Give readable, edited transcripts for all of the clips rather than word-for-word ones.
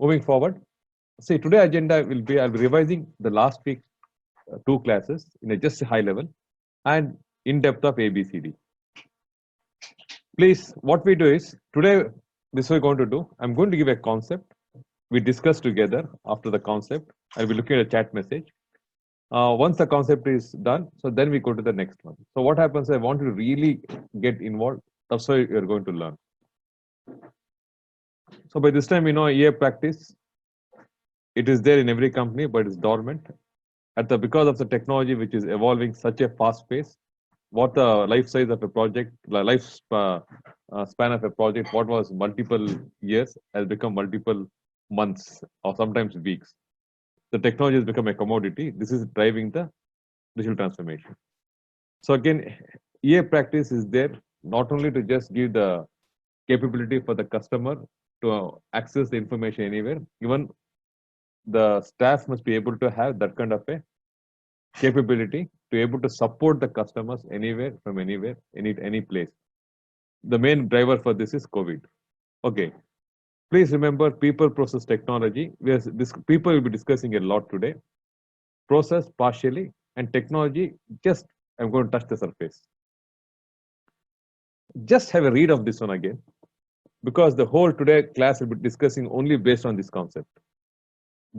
Moving forward, see today agenda will be I'll be revising the last week two classes in a just high level and in depth of ABCD. Please, what we do is today this we're going to do. I'm going to give a concept. We discuss together after the concept. I'll be looking at a chat message. Once the concept is done, so then we go to the next one. So what happens? I want you to really get involved. That's why you're going to learn. So by this time, you know, EA practice. It is there in every company, but it's dormant. Because of the technology which is evolving such a fast pace, what the life size of a project, the life span of a project, what was multiple years has become multiple months or sometimes weeks. The technology has become a commodity. This is driving the digital transformation. So again, EA practice is there not only to just give the capability for the customer to access the information anywhere, even the staff must be able to have that kind of a capability to be able to support the customers anywhere from anywhere, any place. The main driver for this is COVID. Okay. Please remember people, process, technology. This people will be discussing a lot today. Process partially and technology, just I'm going to touch the surface. Just have a read of this one again, because the whole today class will be discussing only based on this concept.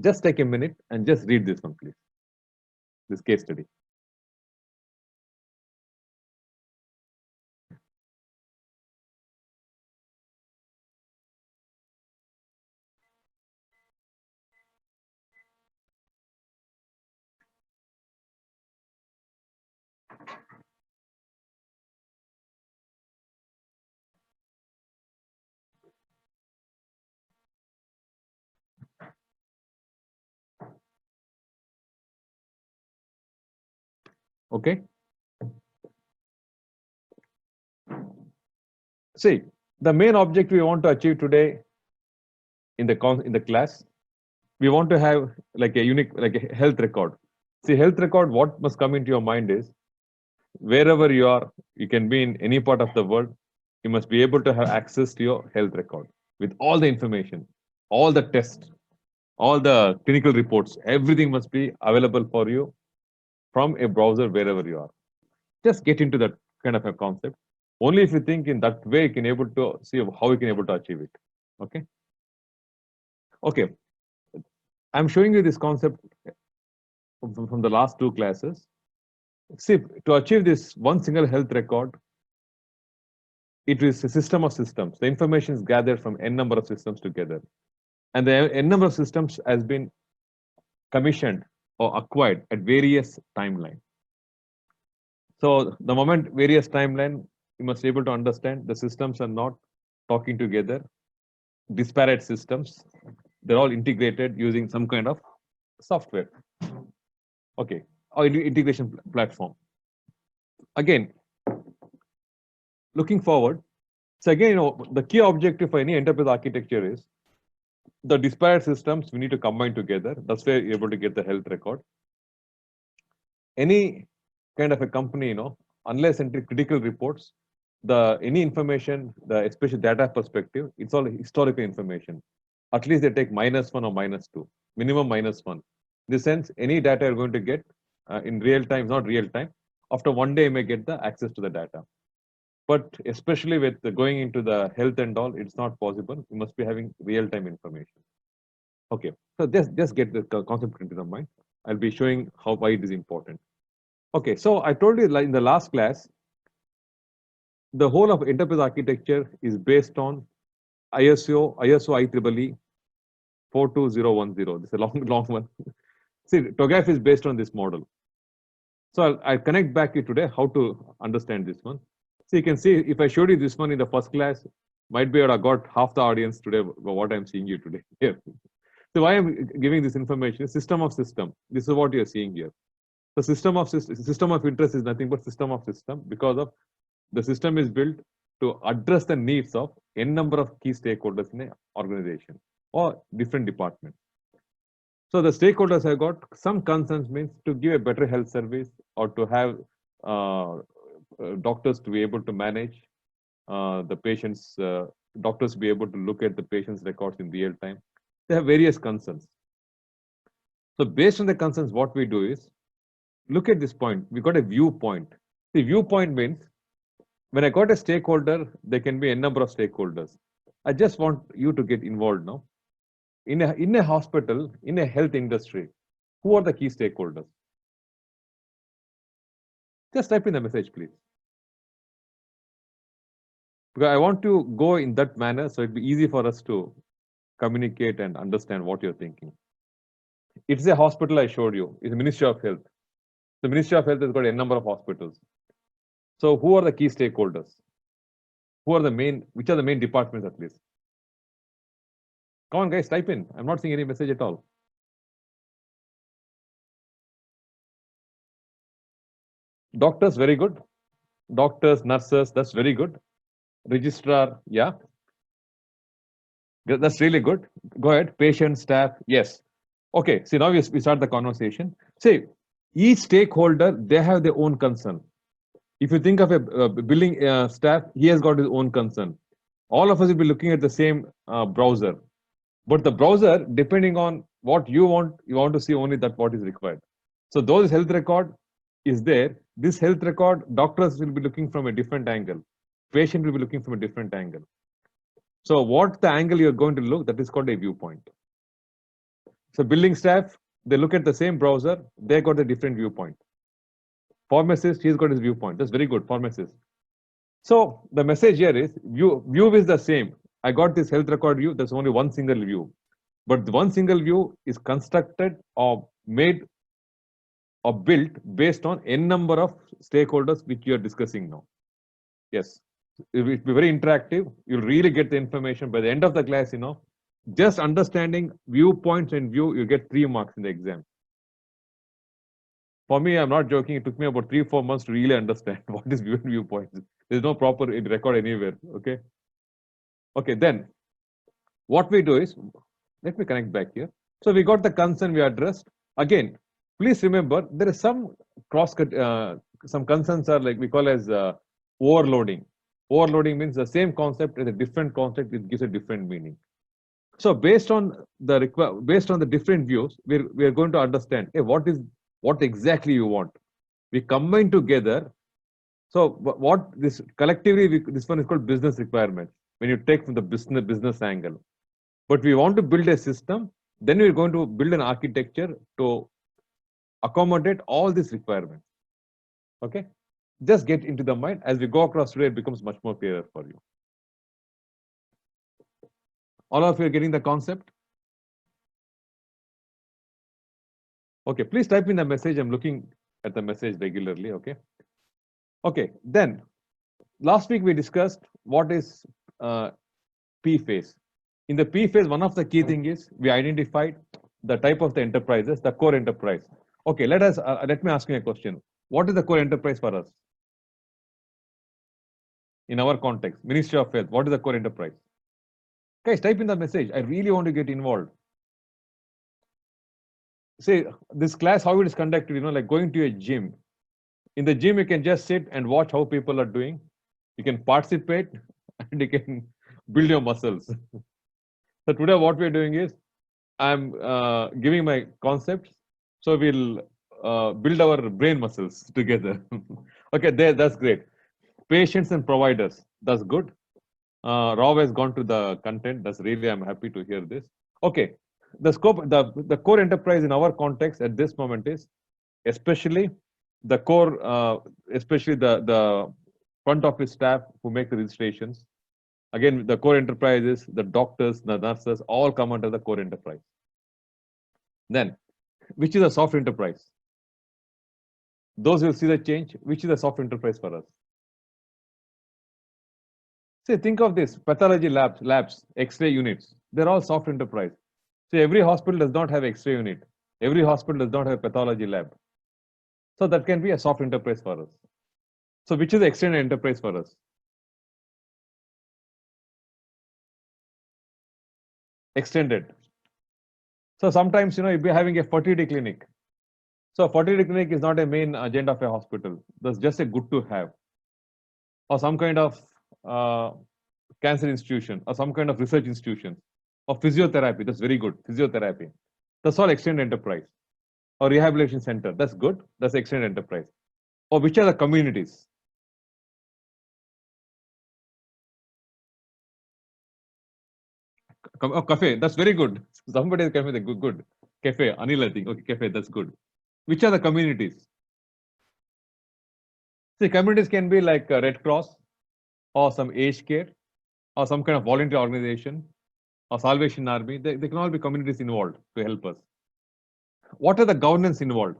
Just take a minute and just read this one, please. This case study. Okay. See, the main object we want to achieve today in the class, we want to have like a unique, like a health record. See, health record, what must come into your mind is wherever you are, you can be in any part of the world, you must be able to have access to your health record with all the information, all the tests, all the clinical reports, everything must be available for you from a browser wherever you are. Just get into that kind of a concept. Only if you think in that way, you can able to see how you can able to achieve it. Okay. Okay. I'm showing you this concept from the last two classes. See, to achieve this one single health record, it is a system of systems. The information is gathered from n number of systems together. And the n number of systems has been commissioned or acquired at various timeline. So the moment various timeline, you must be able to understand the systems are not talking together, disparate systems. They're all integrated using some kind of software. Okay, or integration platform. Again, looking forward. So again, you know, the key objective for any enterprise architecture is the disparate systems we need to combine together. That's where you're able to get the health record. Any kind of a company, you know, unless entry critical reports, any information, the especially data perspective, it's all historical information. At least they take -1 or -2, minimum -1. In the sense, any data you're going to get in real time, not real time. After one day, you may get the access to the data. But especially with going into the health and all, it's not possible. You must be having real-time information. Okay, so just get the concept into the mind. I'll be showing why it is important. Okay, so I told you like in the last class, the whole of enterprise architecture is based on ISO IEEE 42010. This is a long one. See, TOGAF is based on this model. So I'll connect back you today how to understand this one. So you can see if I showed you this one in the first class, might be I got half the audience today what I'm seeing you today here. So why I'm giving this information? System of system. This is what you're seeing here. The system of interest is nothing but system of system, because of the system is built to address the needs of n number of key stakeholders in an organization or different departments. So the stakeholders have got some concerns, means to give a better health service or to have doctors to be able to manage the patients, doctors be able to look at the patient's records in real time. They have various concerns. So based on the concerns, what we do is look at this point. We got a viewpoint. The viewpoint means when I got a stakeholder, there can be a number of stakeholders. I just want you to get involved now. In a hospital, in a health industry, who are the key stakeholders? Just type in the message, please. Because I want to go in that manner, so it'd be easy for us to communicate and understand what you're thinking. It's a hospital I showed you. It's the Ministry of Health. The Ministry of Health has got a number of hospitals. So who are the key stakeholders? Who are the main, which are the main departments at least? Come on, guys, type in. I'm not seeing any message at all. Doctors, very good. Doctors, nurses, that's very good. Registrar, yeah. That's really good. Go ahead. Patient, staff, yes. Okay, see now we start the conversation. See, each stakeholder, they have their own concern. If you think of a billing staff, he has got his own concern. All of us will be looking at the same browser. But the browser, depending on what you want to see only that what is required. So those health record is there. This health record, doctors will be looking from a different angle. Patient will be looking from a different angle. So what the angle you're going to look, that is called a viewpoint. So billing staff, they look at the same browser, they got a different viewpoint. Pharmacist, he's got his viewpoint. That's very good, pharmacist. So the message here is view is the same. I got this health record view, there's only one single view. But the one single view is constructed or made or built based on n number of stakeholders which you are discussing now. Yes, it will be very interactive. You'll really get the information by the end of the class, just understanding viewpoints and view, you get 3 marks in the exam. For me, I'm not joking. It took me about 3-4 months to really understand what is view and viewpoints. There's no proper record anywhere. Okay. Okay. Then what we do is, let me connect back here. So we got the concern we addressed. Again, please remember there is some some concerns are like we call as overloading. Overloading means the same concept is a different concept. It gives a different meaning. So based on the different views, we are going to understand what exactly you want. We combine together. So what this collectively this one is called business requirement when you take from the business angle. But we want to build a system. Then we're going to build an architecture to accommodate all these requirements. Okay, just get into the mind as we go across today. It becomes much more clearer for you. All of you are getting the concept? Okay, please type in the message. I'm looking at the message regularly. Okay. Okay, then last week we discussed what is P phase. In the P phase, one of the key thing is we identified the type of the enterprises, the core enterprise. Okay, let me ask you a question. What is the core enterprise for us? In our context, Ministry of Health, what is the core enterprise? Guys, type in the message. I really want to get involved. Say this class, how it is conducted, like going to a gym. In the gym, you can just sit and watch how people are doing. You can participate and you can build your muscles. So today what we're doing is I'm giving my concepts. So we'll build our brain muscles together. Okay, that's great. Patients and providers, that's good. Rob has gone to the content. That's really, I'm happy to hear this. Okay, the scope, the core enterprise in our context at this moment is especially the core, especially the front office staff who make the registrations. Again, the core enterprises, the doctors, the nurses, all come under the core enterprise. Then, which is a soft enterprise? Those will see the change. Which is a soft enterprise for us? See, think of this, pathology labs, X-ray units, they're all soft enterprise. So every hospital does not have X-ray unit. Every hospital does not have pathology lab. So that can be a soft enterprise for us. So which is the extended enterprise for us? Extended. So sometimes, you'll be having a fertility clinic. So fertility clinic is not a main agenda of a hospital. That's just a good to have. Or some kind of cancer institution or some kind of research institution Or physiotherapy, that's very good. Physiotherapy. That's all extended enterprise. Or rehabilitation center, that's good. That's extended enterprise. Or which are the communities? Oh, cafe, that's very good. Somebody is cafe, good, good. Cafe, Anil, I think. Okay, cafe, that's good. Which are the communities? See, communities can be like Red Cross or some aged care or some kind of voluntary organization or Salvation Army. They can all be communities involved to help us. What are the governance involved?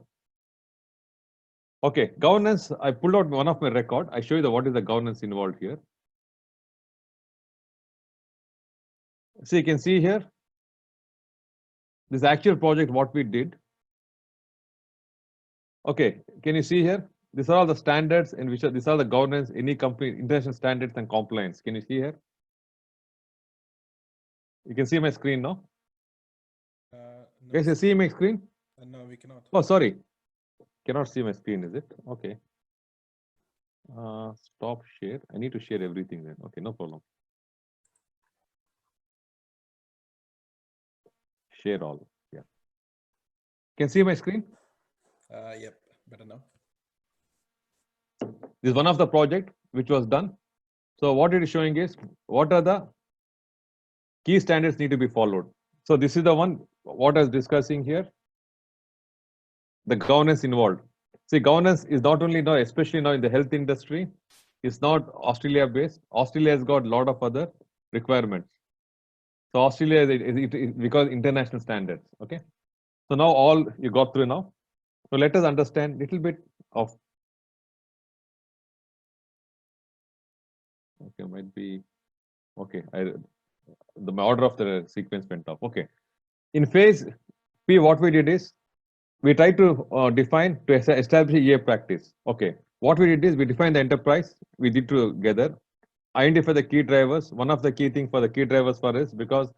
Okay, governance, I pulled out one of my record. I show you what is the governance involved here. So you can see here, this actual project, what we did. Okay, can you see here? These are all the standards in which these are the governance, any company, international standards and compliance. Can you see here? You can see my screen now? No, Yes, you see my screen? no, we cannot. Oh, sorry. Cannot see my screen, is it? Okay. Stop share. I need to share everything then. Okay, no problem. Share all. Yeah. Can see my screen? Yep, better now. This is one of the project which was done. So what it is showing is what are the key standards need to be followed. So this is the one what I was discussing here. The governance involved. See, governance is not only now, especially now in the health industry, it's not Australia based. Australia has got a lot of other requirements. So Australia is because international standards. Okay. So now all you got through now. So let us understand little bit of. Okay, might be okay. The order of the sequence went off. Okay. In phase P, what we did is we tried to define to establish a EA practice. Okay. What we did is we defined the enterprise. We did together identify the key drivers. One of the key things for the key drivers for us because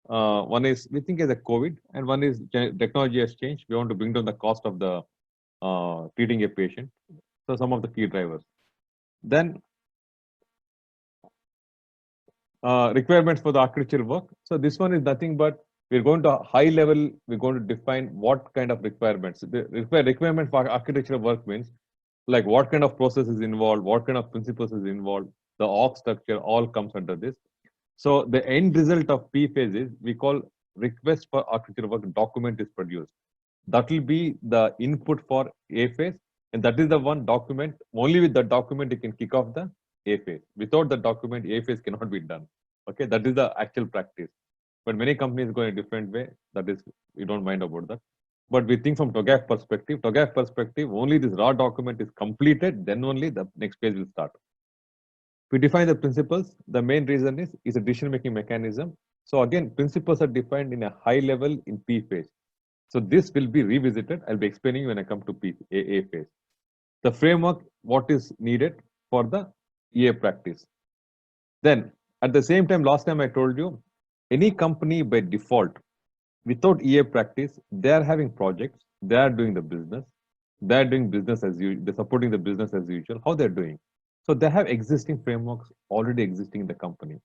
one is we think is a COVID and one is technology has changed. We want to bring down the cost of the treating a patient. So some of the key drivers. Then requirements for the architecture work. So this one is nothing but we're going to high level. We're going to define what kind of requirements. The requirement for architecture work means like what kind of process is involved, what kind of principles is involved, the org structure all comes under this. So the end result of P phase is we call request for architecture work document is produced. That will be the input for A phase, and that is the one document. Only with the document you can kick off the A phase. Without the document, A phase cannot be done. Okay, that is the actual practice. But many companies go in a different way. That is, we don't mind about that. But we think from TOGAF perspective, only this raw document is completed, then only the next phase will start. We define the principles. The main reason is a decision-making mechanism. So again, principles are defined in a high level in P phase. So this will be revisited. I'll be explaining when I come to A phase. The framework, what is needed for the EA practice. Then at the same time, last time I told you, any company by default, without EA practice, they are having projects, they are doing the business, they are doing business as usual, they're supporting the business as usual. How they're doing? So they have existing frameworks already existing in the company.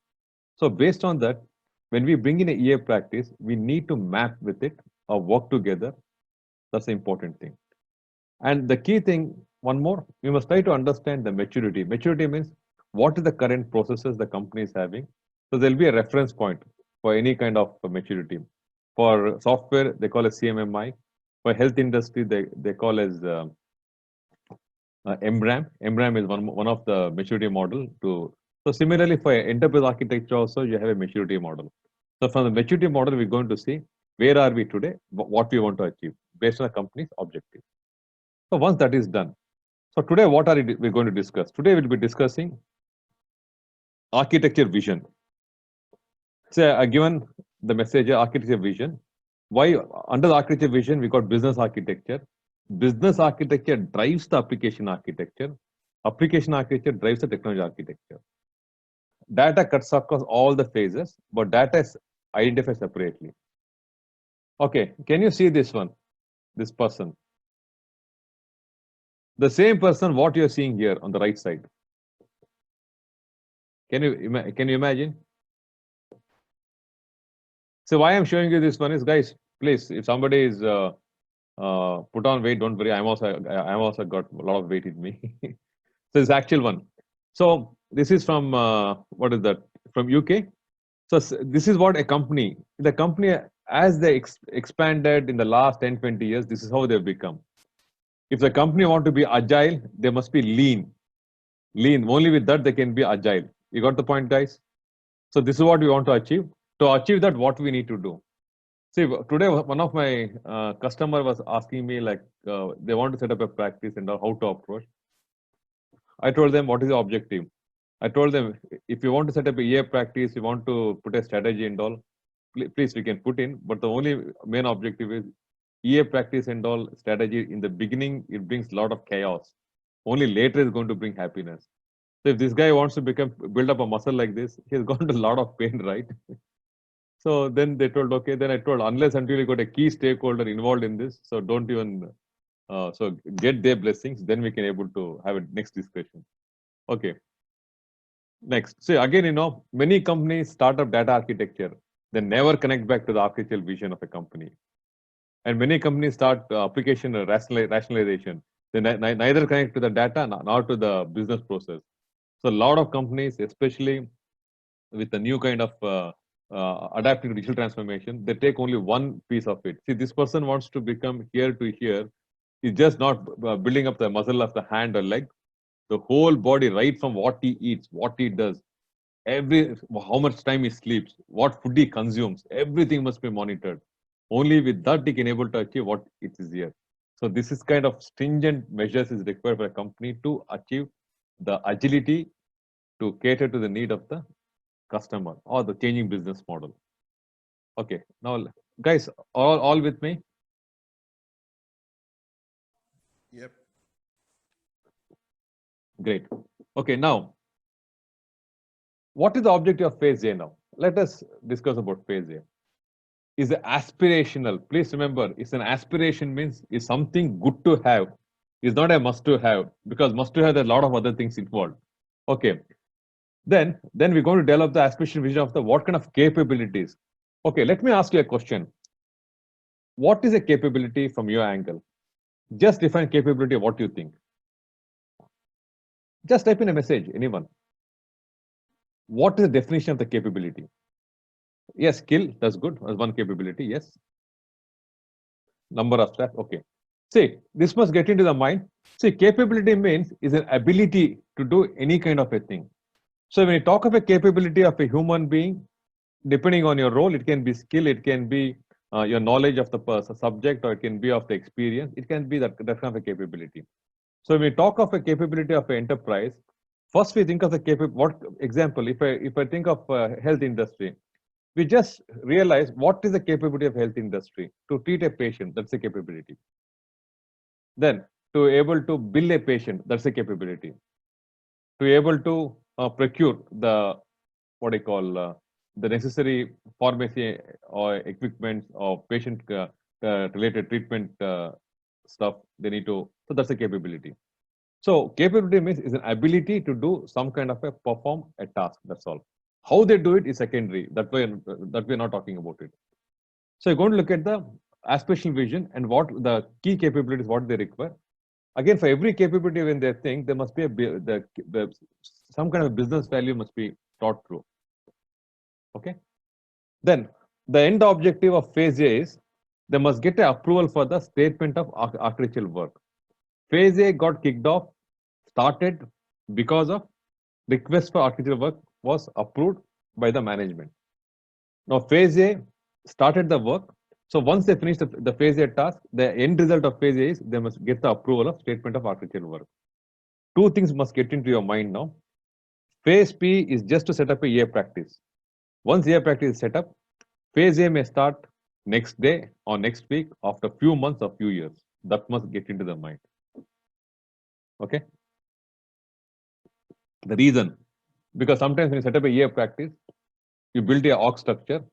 So based on that, when we bring in a EA practice, we need to map with it or work together. That's the important thing. And the key thing, one more, we must try to understand the maturity. Maturity means what is the current processes the company is having. So there'll be a reference point for any kind of maturity. For software, they call it CMMI. For health industry, they call as MRAM. MRAM is one of the maturity model to. So similarly, for enterprise architecture also, you have a maturity model. So from the maturity model, we're going to see where are we today, what we want to achieve based on the company's objective. So once that is done, so today what are we going to discuss? Today we'll be discussing architecture vision. So I given the message architecture vision. Why under the architecture vision we got business architecture. Business architecture drives the application architecture. Application architecture drives the technology architecture. Data cuts across all the phases, but data is identified separately. Okay, can you see this one? This person. The same person what you're seeing here on the right side. Can you imagine? So why I'm showing you this one is, guys, please, if somebody is put on weight, don't worry. I'm also got a lot of weight in me. So it's actual one. So this is from what is that? From UK. So this is what the company, as they expanded in the last 10, 20 years, this is how they've become. If the company want to be agile, they must be lean. Lean. Only with that they can be agile. You got the point, guys? So this is what we want to achieve. To achieve that, what we need to do? See, today one of my customer was asking me like they want to set up a practice and how to approach. I told them what is the objective. I told them if you want to set up a year practice, you want to put a strategy and all, please we can put in. But the only main objective is EA practice and all strategy. In the beginning, it brings a lot of chaos. Only later is going to bring happiness. So if this guy wants to build up a muscle like this, he's gone to a lot of pain, right? So then they told, okay. Then I told, unless until you got a key stakeholder involved in this, so don't even so get their blessings. Then we can able to have a next discussion. Okay. Next, see again, many companies start up data architecture. They never connect back to the architectural vision of a company. And many companies start application rationalization. They neither connect to the data nor to the business process. So a lot of companies, especially with the new kind of adapting to digital transformation, they take only one piece of it. See, this person wants to become here to here. He's just not building up the muscle of the hand or leg. The whole body, right from what he eats, what he does, how much time he sleeps, what food he consumes, everything must be monitored. Only with that he can able to achieve what it is here. So this is kind of stringent measures is required for a company to achieve the agility to cater to the need of the customer or the changing business model. Okay, now guys, all with me? Yep. Great. Okay, now what is the objective of phase A now? Let us discuss about phase A. Is aspirational. Please remember, it's an aspiration means is something good to have. It's not a must to have, because must to have there are a lot of other things involved. Okay. Then we're going to develop the aspiration vision of the what kind of capabilities. Okay, let me ask you a question. What is a capability from your angle? Just define capability. What do you think? Just type in a message, anyone. What is the definition of the capability? Yes, skill, that's good. That's one capability, yes. Number of staff, okay. See, this must get into the mind. See, capability means is an ability to do any kind of a thing. So when you talk of a capability of a human being, depending on your role, it can be skill, it can be your knowledge of the subject, or it can be of the experience. It can be that kind of a capability. So when we talk of a capability of an enterprise, first we think of the capability. What example? If I think of health industry, we just realize what is the capability of health industry to treat a patient. That's a capability. Then to able to bill a patient, that's a capability. To be able to procure the what I call the necessary pharmacy or equipment or patient related treatment stuff they need to. So that's a capability. So capability means is an ability to do some kind of a perform a task. That's all. How they do it is secondary. That we're not talking about it. So you're going to look at the aspirational vision and what the key capabilities, what they require. Again, for every capability when they think, there must be some kind of business value must be thought through. Okay. Then the end objective of phase A is they must get an approval for the statement of architectural work. Phase A got kicked off, started because of request for architectural work was approved by the management. Now phase A started the work. So once they finish the phase A task, the end result of phase A is they must get the approval of statement of architectural work. Two things must get into your mind now. Phase B is just to set up a year practice. Once year practice is set up, phase A may start next day or next week after few months or few years. That must get into the mind. Okay. The reason, because sometimes when you set up a year practice, you build a org structure.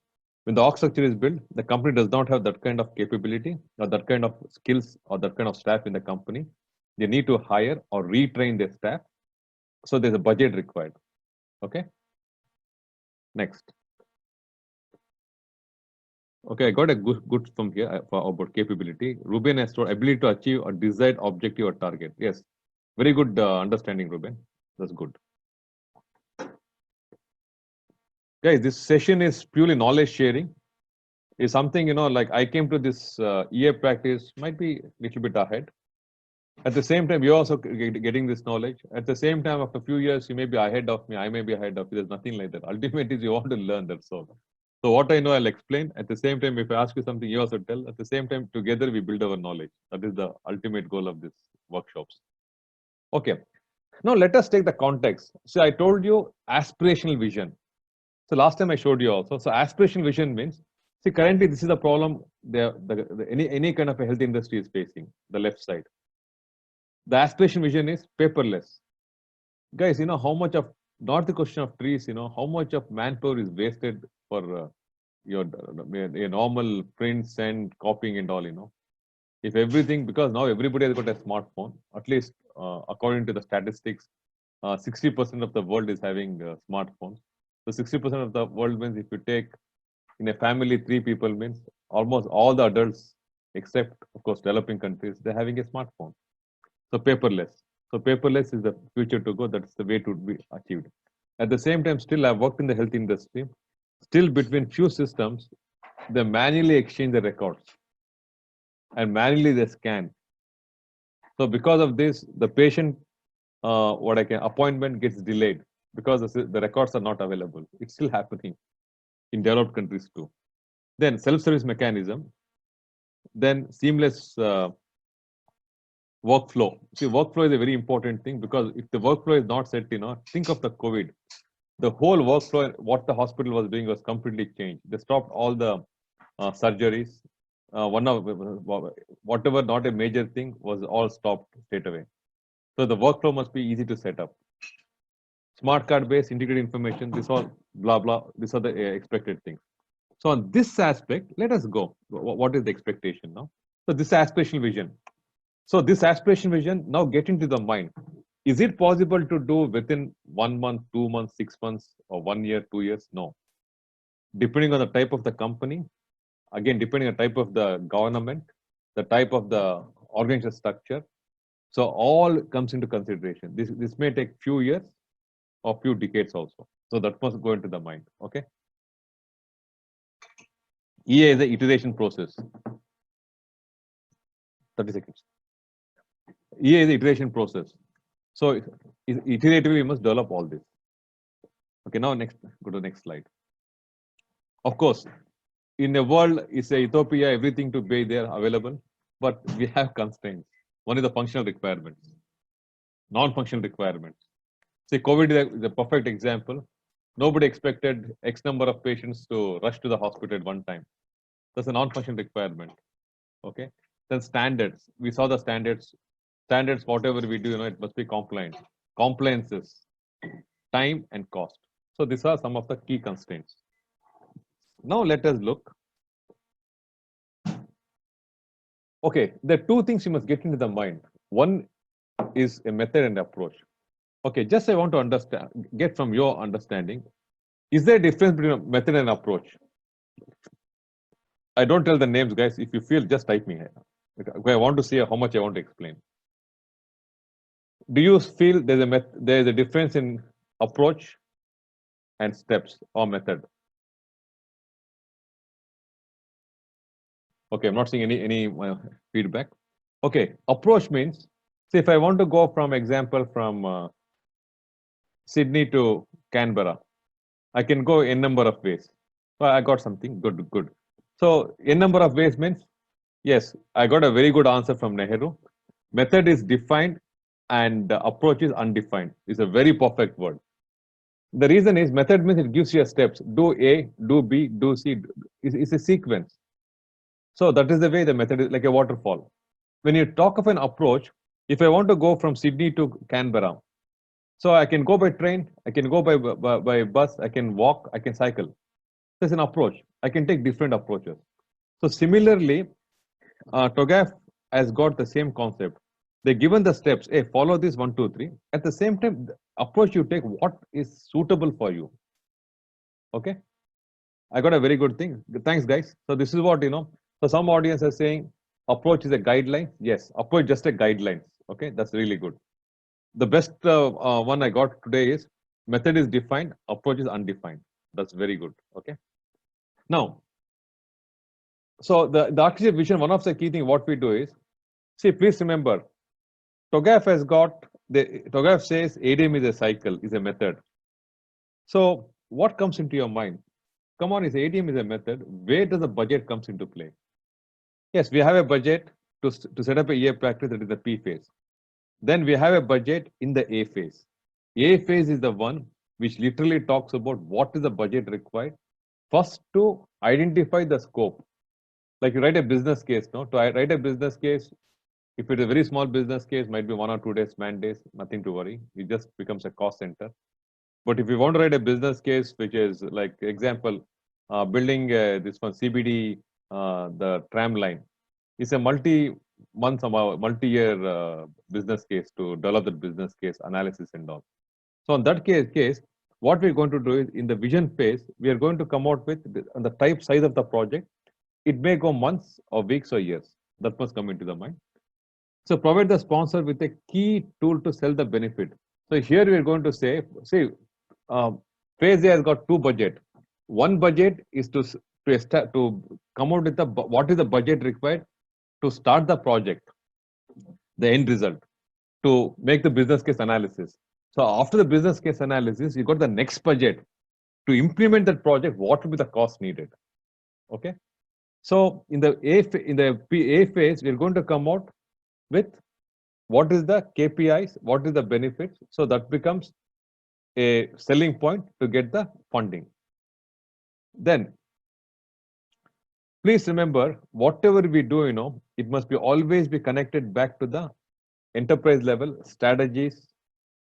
When the org structure is built, the company does not have that kind of capability or that kind of skills or that kind of staff in the company. They need to hire or retrain their staff. So there's a budget required. Okay. Next. Okay, I got a good from here about capability. Ruben has told ability to achieve a desired objective or target. Yes, very good understanding, Ruben. That's good. Guys, this session is purely knowledge sharing. Is something, like I came to this EA practice might be a little bit ahead. At the same time, you're also getting this knowledge. At the same time, after a few years, you may be ahead of me. I may be ahead of you. There's nothing like that. Ultimately, you want to learn. That's all. So what I know, I'll explain. At the same time, if I ask you something, you also tell. At the same time, together we build our knowledge. That is the ultimate goal of this workshops. Okay. Now let us take the context. So I told you aspirational vision. So last time I showed you also. So aspirational vision means, see, currently this is the problem any kind of a health industry is facing. The left side. The aspiration vision is paperless. Guys, how much of, not the question of trees, how much of manpower is wasted for your normal prints and copying and all. If everything, because now everybody has got a smartphone, at least according to the statistics, 60% of the world is having smartphones. So 60% of the world means if you take in a family, 3 people means almost all the adults, except of course developing countries, they're having a smartphone. So paperless. So paperless is the future to go. That's the way to be achieved. At the same time, still I've worked in the health industry. Still between few systems, they manually exchange the records and manually they scan. So because of this, the patient, appointment gets delayed because the records are not available. It's still happening in developed countries too. Then self-service mechanism. Then seamless workflow. See, workflow is a very important thing because if the workflow is not set, think of the COVID. The whole workflow, what the hospital was doing was completely changed. They stopped all the surgeries. Whatever not a major thing was all stopped straight away. So the workflow must be easy to set up. Smart card based integrated information. This all blah blah. These are the expected things. So on this aspect, let us go. What is the expectation now? So this aspirational vision. So this aspiration vision now get into the mind. Is it possible to do within 1 month, 2 months, 6 months, or 1 year, 2 years? No. Depending on the type of the company, again, depending on the type of the government, the type of the organizational structure. So all comes into consideration. This may take few years or few decades also. So that must go into the mind. Okay. EA is the iteration process. 30 seconds. EA is the iteration process. So iteratively, we must develop all this. Okay, now go to the next slide. Of course, in the world, it's a utopia, everything to be there available, but we have constraints. One is the functional requirements, non-functional requirements. See, COVID is a perfect example. Nobody expected X number of patients to rush to the hospital at one time. That's a non-functional requirement. Okay. Then standards. We saw the standards. Standards, whatever we do, it must be compliant. Compliances, time and cost. So these are some of the key constraints. Now let us look. Okay, there are 2 things you must get into the mind. One is a method and approach. Okay, just I want to understand, get from your understanding, is there a difference between a method and approach? I don't tell the names, guys. If you feel, just type me here. I want to see how much I want to explain. Do you feel there's a difference in approach and steps or method? Okay, I'm not seeing any feedback. Okay, approach means, see, if I want to go from example from Sydney to Canberra, I can go n number of ways. Well, I got something good. So n number of ways means, yes, I got a very good answer from Nehru. Method is defined and the approach is undefined. It's a very perfect word. The reason is method means it gives you steps. Do A, do B, do C. It's a sequence. So that is the way the method is like a waterfall. When you talk of an approach, if I want to go from Sydney to Canberra, so I can go by train, I can go by bus, I can walk, I can cycle. There's an approach. I can take different approaches. So similarly, TOGAF has got the same concept. They're given the steps, hey, follow this 1, 2, 3. At the same time, the approach you take, what is suitable for you. Okay. I got a very good thing. Thanks, guys. So this is what, So some audience are saying approach is a guideline. Yes, approach just a guideline. Okay, that's really good. The best one I got today is method is defined, approach is undefined. That's very good. Okay. Now, so the architect vision, one of the key things what we do is, see, please remember, TOGAF has got, TOGAF says ADM is a cycle, is a method. So what comes into your mind? Come on, is ADM is a method. Where does the budget comes into play? Yes, we have a budget to set up a EA practice, that is the P phase. Then we have a budget in the A phase. A phase is the one which literally talks about what is the budget required. First, to identify the scope. Like you write a business case, no? To write a business case, if it's a very small business case, might be 1 or 2 days, man days, nothing to worry. It just becomes a cost center. But if you want to write a business case, which is like example, building this one CBD, the tram line, it's a multi-month, multi-year business case to develop the business case analysis and all. So in that case, what we're going to do is in the vision phase, we are going to come out with the type size of the project. It may go months or weeks or years. That must come into the mind. So provide the sponsor with a key tool to sell the benefit. So here we are going to say, see, phase A has got 2 budget. One budget is to come out with what is the budget required to start the project, the end result, to make the business case analysis. So after the business case analysis, you got the next budget to implement that project. What will be the cost needed? Okay. So in the A phase, we're going to come out with what is the KPIs, what is the benefits. So that becomes a selling point to get the funding. Then, please remember, whatever we do, it must be always be connected back to the enterprise level strategies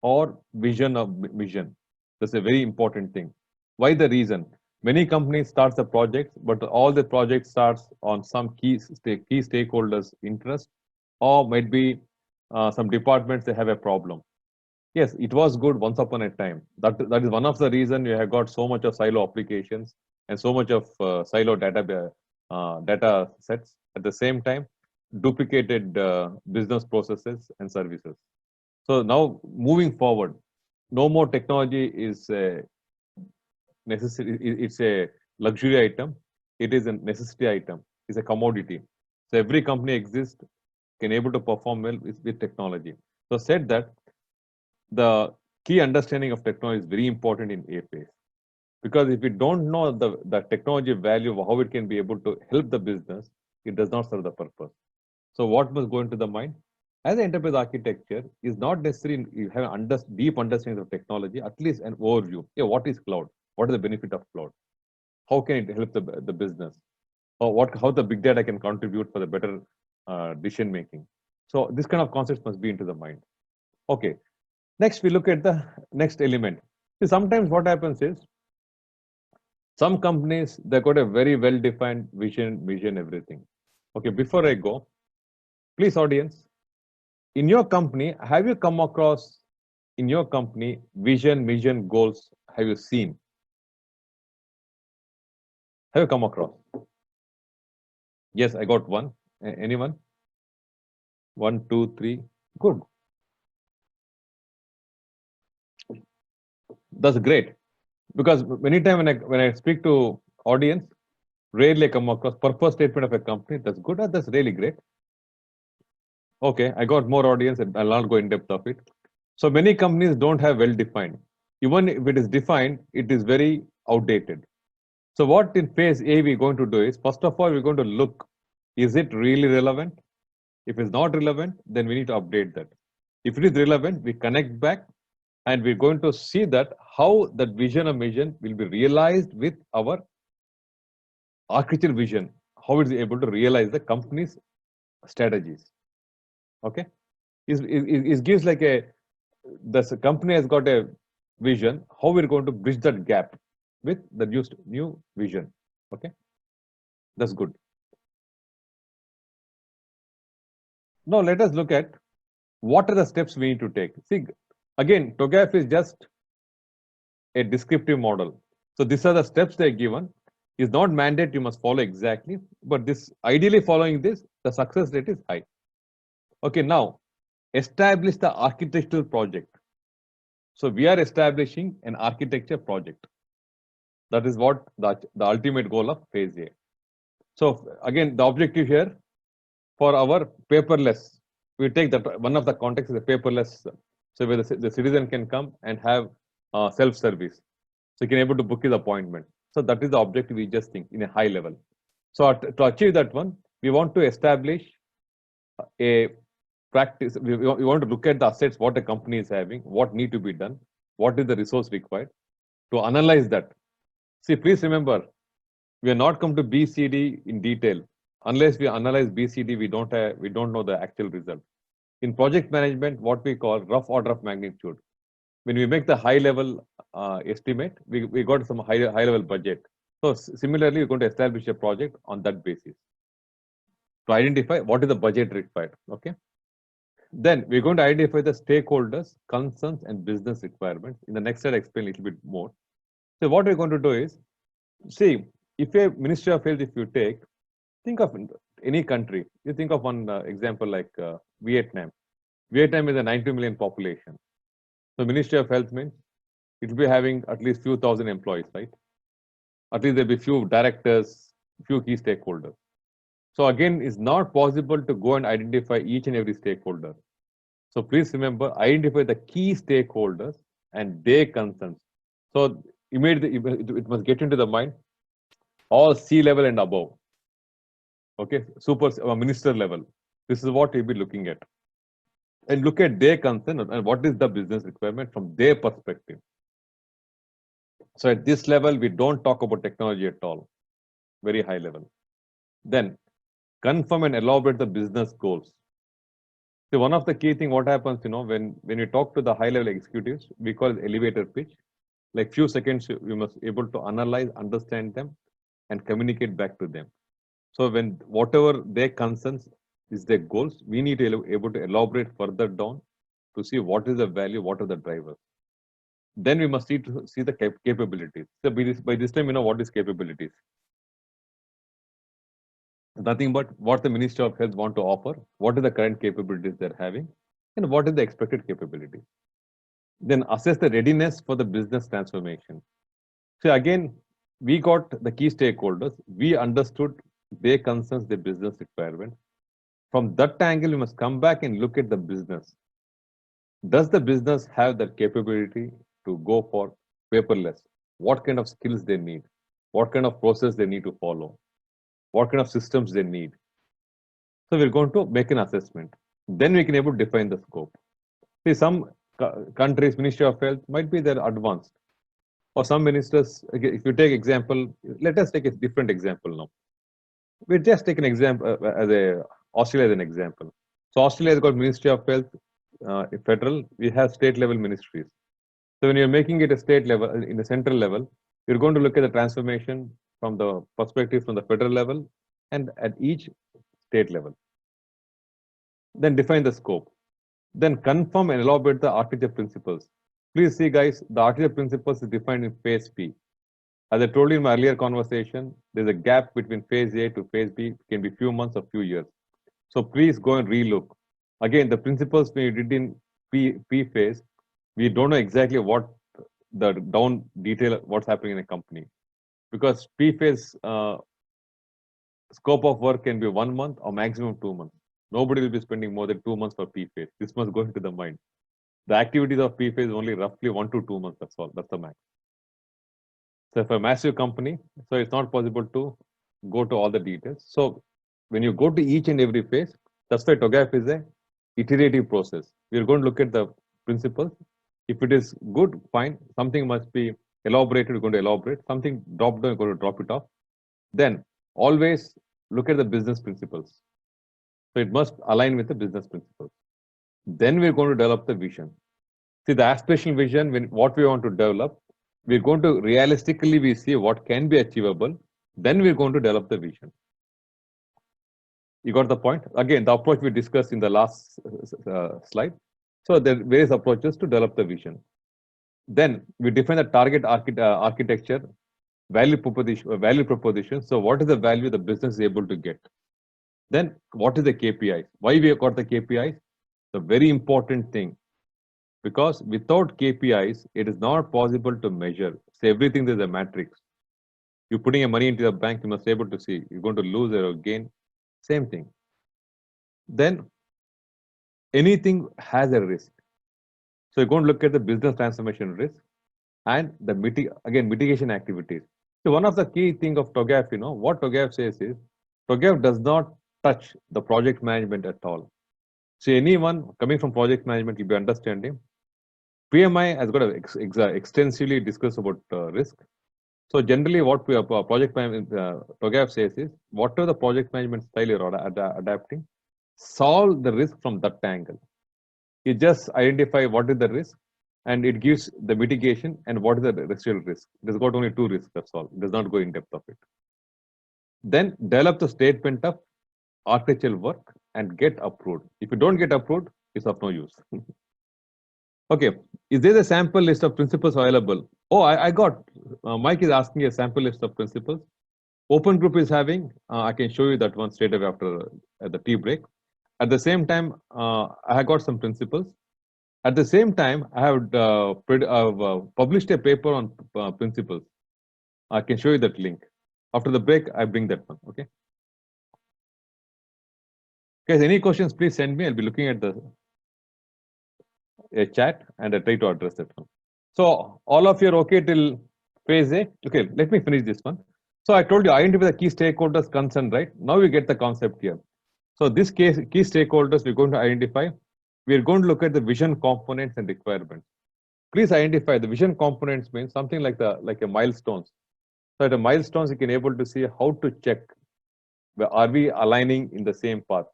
or vision of vision. That's a very important thing. Why the reason? Many companies start the projects, but all the projects starts on some key stakeholders' interest, or might be some departments they have a problem. Yes, it was good once upon a time. That is one of the reason you have got so much of silo applications and so much of silo data sets. At the same time, duplicated business processes and services. So now moving forward, no more technology is necessary. It's a luxury item. It is a necessity item. It's a commodity. So every company exists, can able to perform well with technology. So said that the key understanding of technology is very important in A phase. Because if you don't know the technology value, how it can be able to help the business, it does not serve the purpose. So what must go into the mind? As an enterprise architecture is not necessarily you have deep understanding of technology, at least an overview. Yeah, what is cloud? What is the benefit of cloud? How can it help the business? Or how the big data can contribute for the better decision making? So this kind of concepts must be into the mind. Okay. Next, we look at the next element. See, sometimes what happens is some companies they got a very well-defined vision, everything. Okay, before I go, please, audience, in your company, have you come across in your company vision, goals? Have you seen? Have you come across? Yes, I got one. Anyone? 1, 2, 3. Good. That's great. Because many times when I speak to audience, rarely come across purpose statement of a company. That's good. That's really great. Okay, I got more audience and I'll not go in depth of it. So many companies don't have well defined. Even if it is defined, it is very outdated. So what in phase A we're going to do is, first of all, we're going to look, is it really relevant? If it's not relevant, then we need to update that. If it is relevant, we connect back and we're going to see that how that vision or mission will be realized with our architecture vision, how it's able to realize the company's strategies. Okay, it gives like the company has got a vision, how we're going to bridge that gap with the new vision. Okay, that's good. Now let us look at what are the steps we need to take. See, again, TOGAF is just a descriptive model. So these are the steps they are given. Is not mandate you must follow exactly, but this ideally following this, the success rate is high. Okay, now establish the architectural project. So we are establishing an architecture project. That is what the ultimate goal of phase A. So again, the objective here for our paperless, we take that one of the context is the paperless. So where the citizen can come and have self-service. So he can able to book his appointment. So that is the objective we just think in a high level. So to achieve that one, we want to establish a practice. We want to look at the assets, what the company is having, what need to be done, what is the resource required to analyze that. See, please remember, we are not come to BCD in detail. Unless we analyze BCD, we don't know the actual result. In project management, what we call rough order of magnitude. When we make the high level estimate, we got some high level budget. So similarly, we're going to establish a project on that basis to identify what is the budget required. Okay. Then we're going to identify the stakeholders, concerns, and business requirements. In the next slide, I explain a little bit more. So what we're going to do is, see, if a Ministry of Health, if you think of any country, you think of one example like Vietnam. Vietnam is a 90 million population. So Ministry of Health means it will be having at least few thousand employees, right? At least there'll be few directors, few key stakeholders. So again, it's not possible to go and identify each and every stakeholder. So please remember, identify the key stakeholders and their concerns. So immediately it must get into the mind, all C-level and above. Okay, super minister level. This is what we'll be looking at. And look at their concern and what is the business requirement from their perspective. So at this level, we don't talk about technology at all, very high level. Then confirm and elaborate the business goals. So one of the key thing, what happens, when you talk to the high level executives, we call it elevator pitch. Like few seconds, you must able to analyze, understand them, and communicate back to them. So when whatever their concerns is their goals, we need to able to elaborate further down to see what is the value, what are the drivers. Then we must see the capabilities. So by this time, what is capabilities. Nothing but what the Ministry of Health want to offer, what are the current capabilities they're having, and what is the expected capability. Then assess the readiness for the business transformation. So again, we got the key stakeholders, we understood their concerns, their business requirements. From that angle, we must come back and look at the business. Does the business have the capability to go for paperless? What kind of skills they need? What kind of process they need to follow? What kind of systems they need? So we're going to make an assessment. Then we can able to define the scope. See, some countries, Ministry of Health might be there advanced. Or some ministers, if you take example, let us take a different example now. We just take an example Australia as an example. So Australia has got Ministry of Health, federal. We have state level ministries. So when you're making it a state level, in the central level, you're going to look at the transformation from the perspective from the federal level and at each state level. Then define the scope. Then confirm and elaborate the architecture principles. Please see, guys, the architecture principles is defined in phase P. As I told you in my earlier conversation, there's a gap between phase A to phase B, it can be few months or few years. So please go and relook. Again, the principles we did in P phase, we don't know exactly what the down detail, what's happening in a company. Because P phase scope of work can be 1 month or maximum 2 months. Nobody will be spending more than 2 months for P phase. This must go into the mind. The activities of P phase only roughly 1 to 2 months. That's all. That's the max. So for a massive company, so it's not possible to go to all the details. So when you go to each and every phase, that's why TOGAF is a iterative process. We're going to look at the principles. If it is good, fine. Something must be elaborated, we're going to elaborate. Something dropped down, we're going to drop it off. Then always look at the business principles. So it must align with the business principles. Then we're going to develop the vision. See, the aspirational vision, when what we want to develop, we're going to realistically we see what can be achievable. Then we're going to develop the vision. You got the point? Again, the approach we discussed in the last slide. So there are various approaches to develop the vision. Then we define the target architecture value proposition. So what is the value the business is able to get? Then what is the KPIs? Why we have got the KPIs? The very important thing, because without KPIs, it is not possible to measure. So everything is a matrix. You're putting your money into the bank, you must be able to see you're going to lose or gain. Same thing. Then anything has a risk. So you're going to look at the business transformation risk and the mitigation activities. So one of the key thing of TOGAF, what TOGAF says is TOGAF does not touch the project management at all. So anyone coming from project management will be understanding. PMI has got to extensively discuss about risk. So generally, what project management TOGAF says is, whatever the project management style you're adapting, solve the risk from that angle. You just identify what is the risk, and it gives the mitigation and what is the residual risk. It has got only 2 risks. That's all. It does not go in depth of it. Then develop the statement of architectural work and get approved. If you don't get approved, it's of no use. Okay, is there a sample list of principles available? Oh, I got, Mike is asking a sample list of principles. Open Group is having, I can show you that one straight away after at the tea break. At the same time, I have got some principles. At the same time, I have published a paper on principles. I can show you that link. After the break, I bring that one, okay? Guys, any questions, please send me. I'll be looking at the chat and I try to address that one. So all of you are okay till phase A? Okay, let me finish this one. So I told you identify the key stakeholders concerned, right? Now you get the concept here. So this case, key stakeholders we're going to identify. We're going to look at the vision components and requirements. Please identify the vision components means something like a milestones. So at a milestones, you can able to see how to check, are we aligning in the same path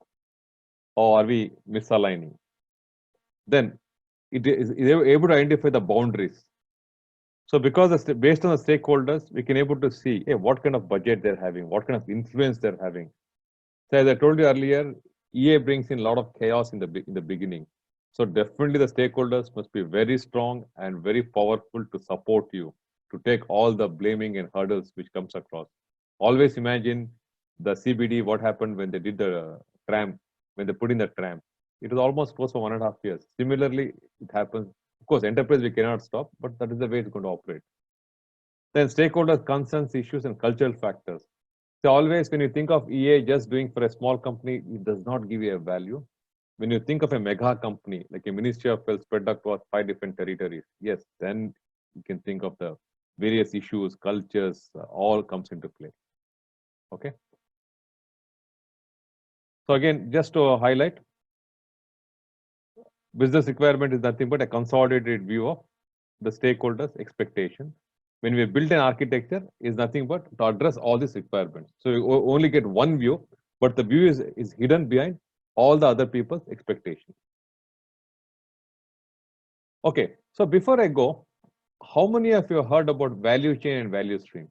or are we misaligning? Then it is able to identify the boundaries. So because based on the stakeholders, we can able to see what kind of budget they're having, what kind of influence they're having. So as I told you earlier, EA brings in a lot of chaos in the beginning. So definitely the stakeholders must be very strong and very powerful to support you, to take all the blaming and hurdles which comes across. Always imagine the CBD, what happened when they did the tram, when they put in the tram. It was almost close for 1.5 years. Similarly, it happens. Of course, enterprise we cannot stop, but that is the way it's going to operate. Then stakeholders, concerns, issues, and cultural factors. So always when you think of EA just doing for a small company, it does not give you a value. When you think of a mega company, like a Ministry of Health spread across 5 different territories, yes, then you can think of the various issues, cultures, all comes into play. Okay. So again, just to highlight, business requirement is nothing but a consolidated view of the stakeholders' expectation. When we build an architecture, is nothing but to address all these requirements. So you only get one view, but the view is hidden behind all the other people's expectation. Okay, so before I go, how many of you heard about value chain and value stream?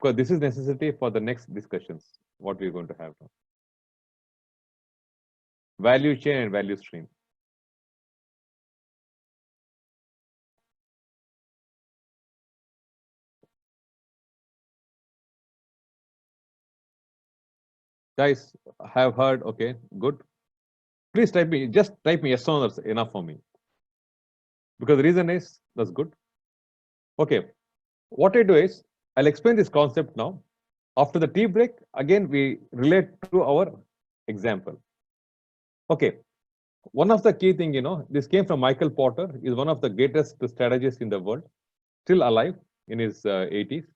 Because this is necessity for the next discussions, what we're going to have now. Value chain and value stream. Guys, have heard, okay, good. Please type me, just type me yes or no, that's enough for me. Because the reason is, that's good. Okay, what I do is, I'll explain this concept now. After the tea break, again, we relate to our example. Okay, one of the key thing, this came from Michael Porter, is one of the greatest strategists in the world, still alive in his 80s.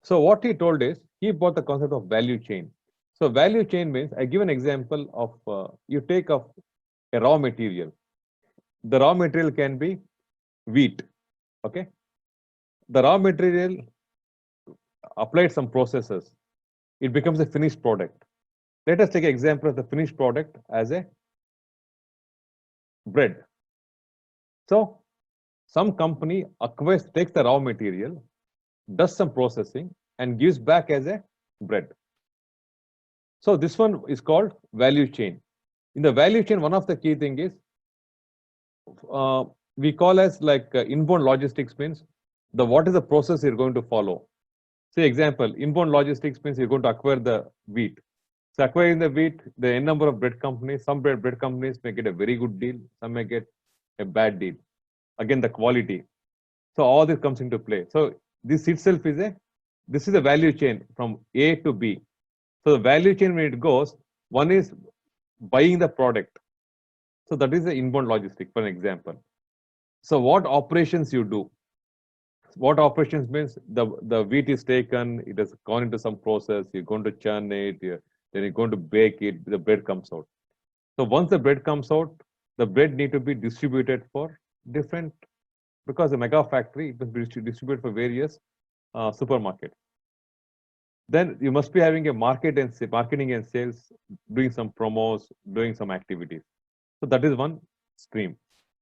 So what he told is, he brought the concept of value chain. So value chain means, I give an example of, you take a raw material. The raw material can be wheat, okay? The raw material applied some processes, it becomes a finished product. Let us take an example of the finished product as a bread. So some company takes the raw material, does some processing and gives back as a bread. So this one is called value chain. In the value chain, one of the key thing is we call as like inbound logistics means what is the process you're going to follow. Say example, inbound logistics means you're going to acquire the wheat. So acquiring the wheat, the n number of bread companies, some bread companies may get a very good deal, some may get a bad deal. Again, the quality. So all this comes into play. So this itself is this is a value chain from A to B. So the value chain when it goes, one is buying the product. So that is the inbound logistics, for an example. So what operations you do? What operations means the wheat is taken, it has gone into some process, you're going to churn it, then you're going to bake it, the bread comes out. So once the bread comes out, the bread need to be distributed for different, because the mega factory, it must be distributed for various supermarkets. Then you must be having a marketing and sales, doing some promos, doing some activities. So that is one stream.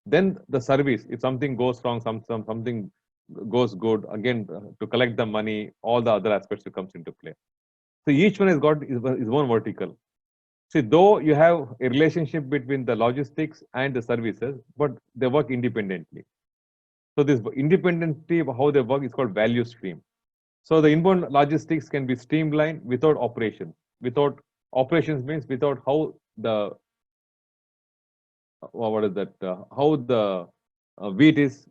Then the service, if something goes wrong, something goes good, again to collect the money, all the other aspects comes into play. So each one has got is one vertical. See, though you have a relationship between the logistics and the services, but they work independently. So this independently of how they work is called value stream. So the inbound logistics can be streamlined without operations. Without operations means without how the what is that? How the wheat is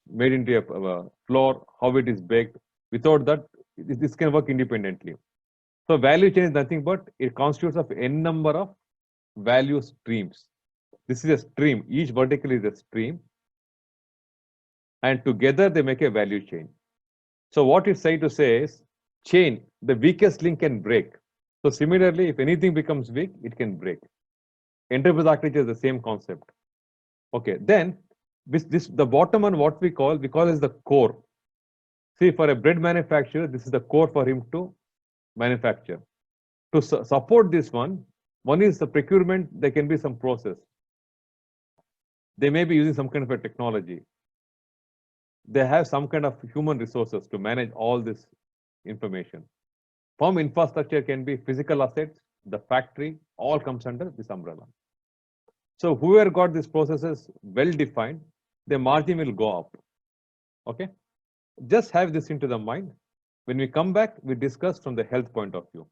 made into a flour, how it is baked. Without that, this can work independently. So value chain is nothing but it constitutes of n number of value streams. This is a stream. Each vertical is a stream, and together they make a value chain. So what it's trying to say is chain, the weakest link can break. So similarly, if anything becomes weak, it can break. Enterprise architecture is the same concept. Okay, then this the bottom one, what we call is the core. See, for a bread manufacturer, this is the core for him to manufacture. To support this one is the procurement. There can be some process. They may be using some kind of a technology. They have some kind of human resources to manage all this information. Firm infrastructure can be physical assets, the factory, all comes under this umbrella. So whoever got these processes well defined, the margin will go up. Okay, just have this into the mind. When we come back, we discuss from the health point of view.